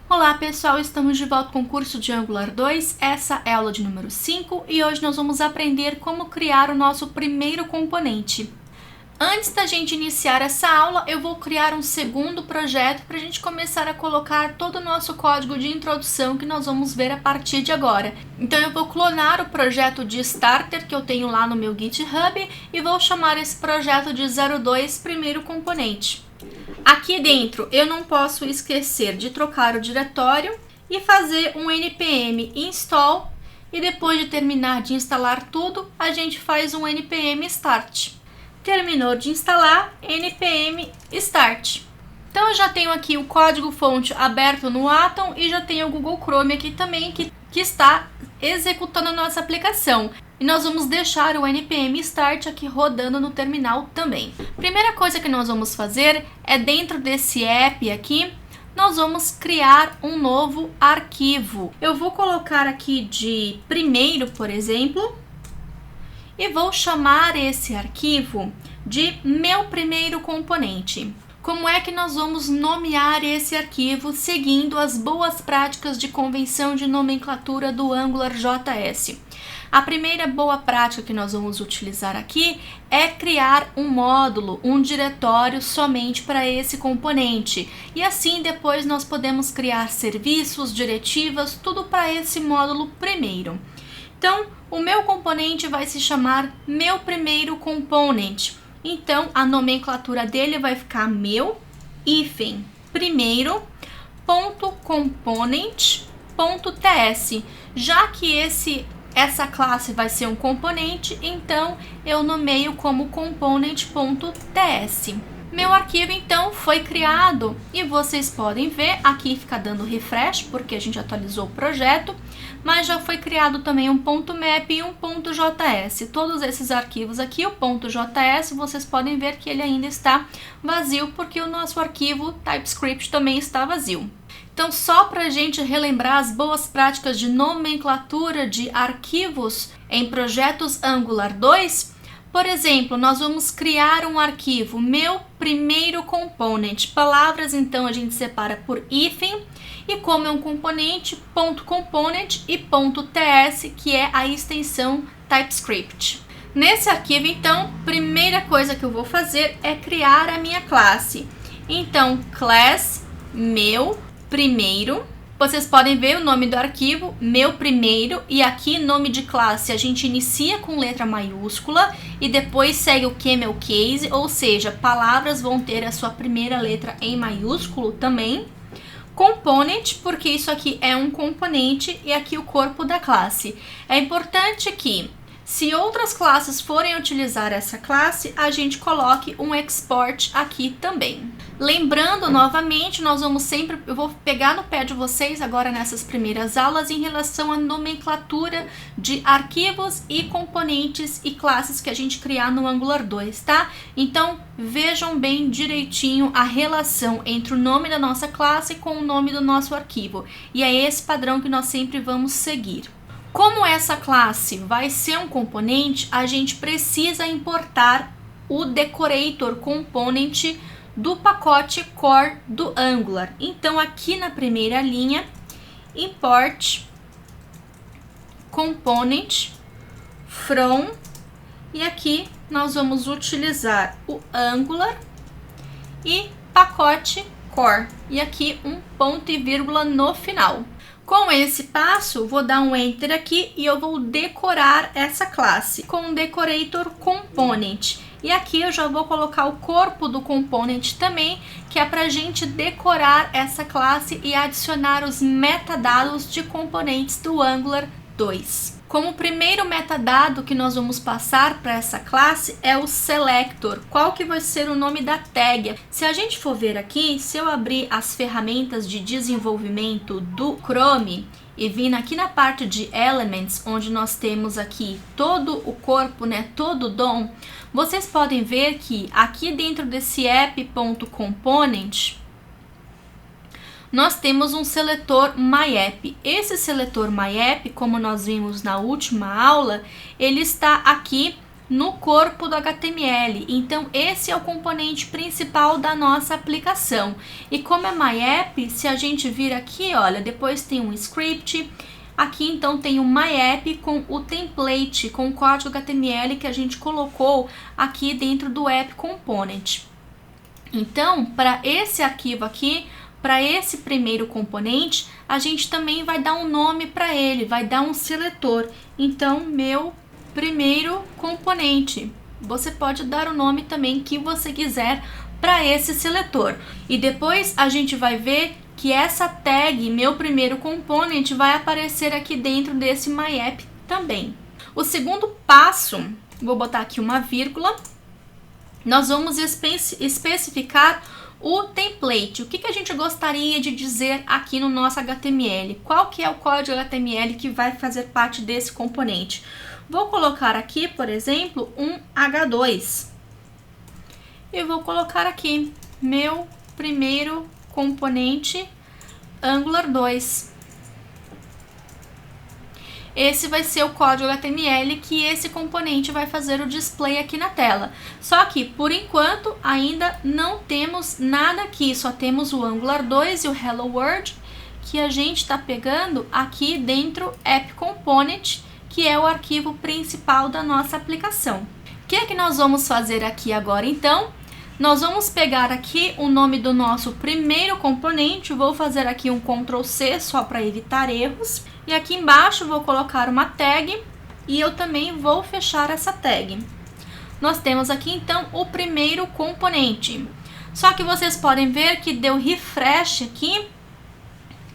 Olá pessoal, estamos de volta com o curso de Angular 2, essa é a aula de número 5 e hoje nós vamos aprender como criar o nosso primeiro componente. Antes da gente iniciar essa aula, eu vou criar um segundo projeto para a gente começar a colocar todo o nosso código de introdução que nós vamos ver a partir de agora. Então eu vou clonar o projeto de Starter que eu tenho lá no meu GitHub e vou chamar esse projeto de 02 primeiro componente. Aqui dentro eu não posso esquecer de trocar o diretório e fazer um npm install e depois de terminar de instalar tudo, a gente faz um npm start. Terminou de instalar, npm start. Então eu já tenho aqui o código fonte aberto no Atom e já tenho o Google Chrome aqui também que está executando a nossa aplicação. E nós vamos deixar o npm start aqui rodando no terminal também. Primeira coisa que nós vamos fazer é dentro desse app aqui, nós vamos criar um novo arquivo. Eu vou colocar aqui de primeiro, por exemplo, e vou chamar esse arquivo de meu primeiro componente. Como é que nós vamos nomear esse arquivo seguindo as boas práticas de convenção de nomenclatura do Angular JS? A primeira boa prática que nós vamos utilizar aqui é criar um módulo, um diretório somente para esse componente. E assim depois nós podemos criar serviços, diretivas, tudo para esse módulo primeiro. Então, o meu componente vai se chamar meu primeiro component. Então, a nomenclatura dele vai ficar meu hífen primeiro ponto component ponto ts. Já que essa classe vai ser um componente, então eu nomeio como component.ts. Meu arquivo então foi criado e vocês podem ver, aqui fica dando refresh porque a gente atualizou o projeto, mas já foi criado também um .map e um .js. Todos esses arquivos aqui, o .js, vocês podem ver que ele ainda está vazio porque o nosso arquivo TypeScript também está vazio. Então, só para a gente relembrar as boas práticas de nomenclatura de arquivos em projetos Angular 2, por exemplo, nós vamos criar um arquivo, meu primeiro component. Palavras, então, a gente separa por hífen, e como é um componente, .component e .ts, que é a extensão TypeScript. Nesse arquivo, então, primeira coisa que eu vou fazer é criar a minha classe. Então, class meu primeiro. Vocês podem ver o nome do arquivo, meu primeiro, e aqui nome de classe a gente inicia com letra maiúscula e depois segue o camel case, ou seja, palavras vão ter a sua primeira letra em maiúsculo também. Component, porque isso aqui é um componente e aqui o corpo da classe. É importante que, se outras classes forem utilizar essa classe, a gente coloque um export aqui também. Lembrando novamente, eu vou pegar no pé de vocês agora nessas primeiras aulas em relação à nomenclatura de arquivos e componentes e classes que a gente criar no Angular 2, tá? Então, vejam bem direitinho a relação entre o nome da nossa classe com o nome do nosso arquivo. E é esse padrão que nós sempre vamos seguir. Como essa classe vai ser um componente, a gente precisa importar o decorator component do pacote core do Angular. Então, aqui na primeira linha, import component from, e aqui nós vamos utilizar o Angular e pacote core, e aqui um ponto e vírgula no final. Com esse passo, vou dar um Enter aqui e eu vou decorar essa classe com o decorator component. E aqui eu já vou colocar o corpo do component também, que é para a gente decorar essa classe e adicionar os metadados de componentes do Angular 2. Como primeiro metadado que nós vamos passar para essa classe é o selector. Qual que vai ser o nome da tag? Se a gente for ver aqui, se eu abrir as ferramentas de desenvolvimento do Chrome e vir aqui na parte de Elements, onde nós temos aqui todo o corpo, todo o DOM, vocês podem ver que aqui dentro desse app.component, nós temos um seletor MyApp. Esse seletor MyApp, como nós vimos na última aula, ele está aqui no corpo do HTML. Então, esse é o componente principal da nossa aplicação. E como é MyApp, se a gente vir aqui, olha, depois tem um script. Aqui, então, tem o MyApp com o template, com o código HTML que a gente colocou aqui dentro do App Component. Então, para esse arquivo aqui, para esse primeiro componente, a gente também vai dar um nome para ele, vai dar um seletor. Então, meu primeiro componente. Você pode dar o nome também que você quiser para esse seletor. E depois a gente vai ver que essa tag, meu primeiro componente, vai aparecer aqui dentro desse MyApp também. O segundo passo, vou botar aqui uma vírgula, nós vamos especificar o template. O que a gente gostaria de dizer aqui no nosso HTML? Qual que é o código HTML que vai fazer parte desse componente? Vou colocar aqui, por exemplo, um H2. E vou colocar aqui, meu primeiro componente Angular 2. Esse vai ser o código HTML que esse componente vai fazer o display aqui na tela. Só que, por enquanto, ainda não temos nada aqui, só temos o Angular 2 e o Hello World, que a gente está pegando aqui dentro App Component, que é o arquivo principal da nossa aplicação. O que é que nós vamos fazer aqui agora, então? Nós vamos pegar aqui o nome do nosso primeiro componente, vou fazer aqui um Ctrl C só para evitar erros. E aqui embaixo vou colocar uma tag e eu também vou fechar essa tag. Nós temos aqui então o primeiro componente. Só que vocês podem ver que deu refresh aqui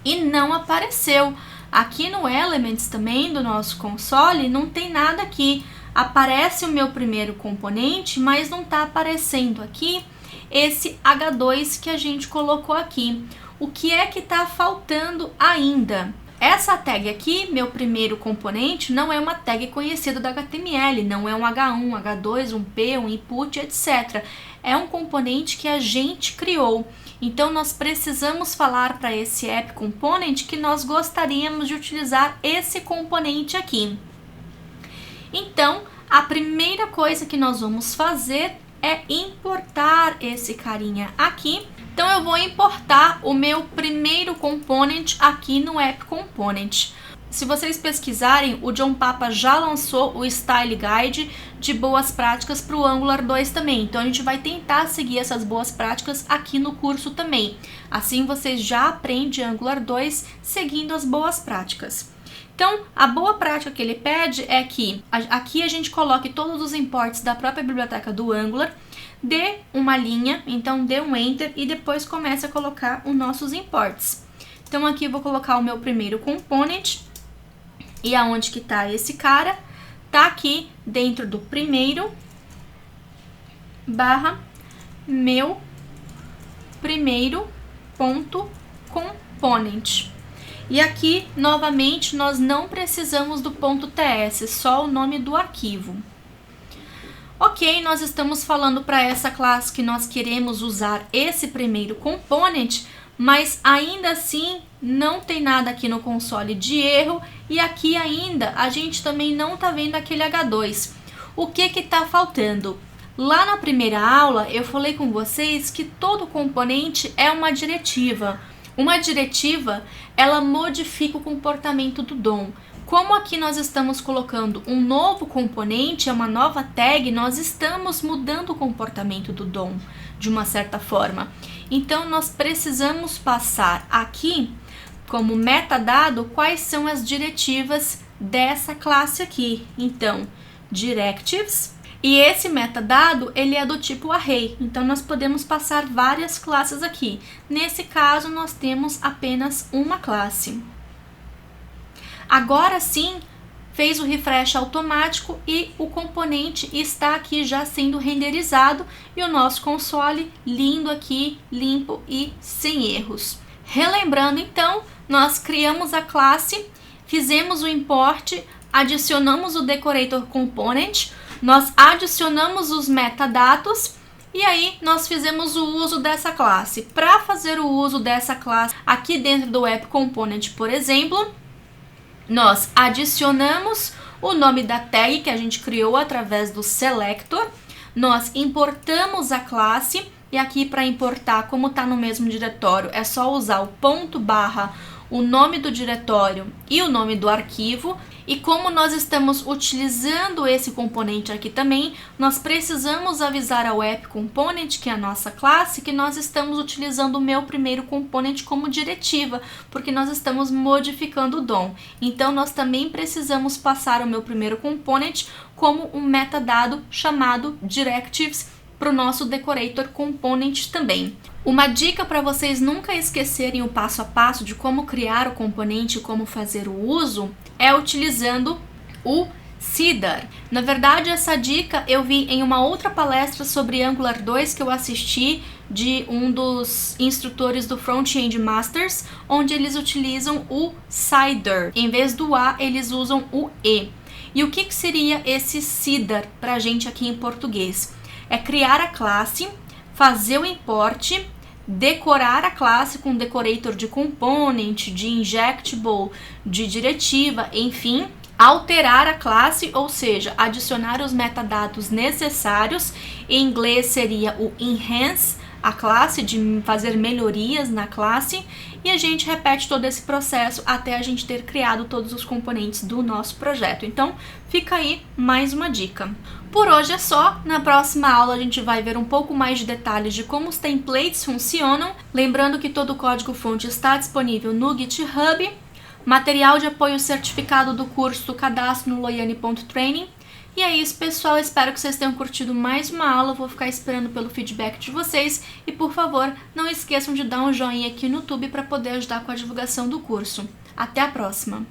e não apareceu. Aqui no Elements também do nosso console não tem nada aqui. Aparece o meu primeiro componente, mas não está aparecendo aqui esse H2 que a gente colocou aqui. O que é que está faltando ainda? Essa tag aqui, meu primeiro componente, não é uma tag conhecida da HTML, não é um H1, H2, um P, um input, etc. É um componente que a gente criou. Então, nós precisamos falar para esse App Component que nós gostaríamos de utilizar esse componente aqui. Então, a primeira coisa que nós vamos fazer é importar esse carinha aqui. Então, eu vou importar o meu primeiro component aqui no App Component. Se vocês pesquisarem, o John Papa já lançou o Style Guide de boas práticas para o Angular 2 também. Então, a gente vai tentar seguir essas boas práticas aqui no curso também. Assim, vocês já aprendem Angular 2 seguindo as boas práticas. Então, a boa prática que ele pede é que aqui a gente coloque todos os imports da própria biblioteca do Angular, dê uma linha, então dê um Enter e depois comece a colocar os nossos imports. Então, aqui eu vou colocar o meu primeiro component e aonde que está esse cara? Tá aqui dentro do primeiro barra meu primeiro ponto component. E aqui, novamente, nós não precisamos do ponto .ts, só o nome do arquivo. Ok, nós estamos falando para essa classe que nós queremos usar esse primeiro component, mas ainda assim não tem nada aqui no console de erro e aqui ainda a gente também não está vendo aquele H2. O que está faltando? Lá na primeira aula eu falei com vocês que todo componente é uma diretiva. Uma diretiva, ela modifica o comportamento do DOM. Como aqui nós estamos colocando um novo componente, é uma nova tag, nós estamos mudando o comportamento do DOM de uma certa forma. Então, nós precisamos passar aqui, como metadado, quais são as diretivas dessa classe aqui. Então, directives. E esse metadado, ele é do tipo array, então nós podemos passar várias classes aqui. Nesse caso, nós temos apenas uma classe. Agora sim, fez o refresh automático e o componente está aqui já sendo renderizado e o nosso console lindo aqui, limpo e sem erros. Relembrando então, nós criamos a classe, fizemos o import, adicionamos o decorator component, nós adicionamos os metadados e aí nós fizemos o uso dessa classe. Para fazer o uso dessa classe aqui dentro do App Component, por exemplo, nós adicionamos o nome da tag que a gente criou através do selector. Nós importamos a classe e aqui para importar, como está no mesmo diretório, é só usar o ponto barra, o nome do diretório e o nome do arquivo. E como nós estamos utilizando esse componente aqui também, nós precisamos avisar ao app component, que é a nossa classe, que nós estamos utilizando o meu primeiro component como diretiva, porque nós estamos modificando o DOM. Então nós também precisamos passar o meu primeiro component como um metadado chamado directives para o nosso decorator component também. Uma dica para vocês nunca esquecerem o passo a passo de como criar o componente e como fazer o uso é utilizando o seeder. Na verdade, essa dica eu vi em uma outra palestra sobre Angular 2 que eu assisti de um dos instrutores do Front-End Masters, onde eles utilizam o seeder. Em vez do A, eles usam o E. E o que seria esse seeder para a gente aqui em português? É criar a classe, fazer o import, decorar a classe com decorator de component, de injectable, de diretiva, enfim, alterar a classe, ou seja, adicionar os metadados necessários. Em inglês seria o enhance a classe, de fazer melhorias na classe, e a gente repete todo esse processo até a gente ter criado todos os componentes do nosso projeto. Então, fica aí mais uma dica. Por hoje é só. Na próxima aula a gente vai ver um pouco mais de detalhes de como os templates funcionam. Lembrando que todo o código-fonte está disponível no GitHub. Material de apoio certificado do curso do cadastro no loiane.training. E é isso, pessoal. Espero que vocês tenham curtido mais uma aula. Eu vou ficar esperando pelo feedback de vocês. E, por favor, não esqueçam de dar um joinha aqui no YouTube para poder ajudar com a divulgação do curso. Até a próxima!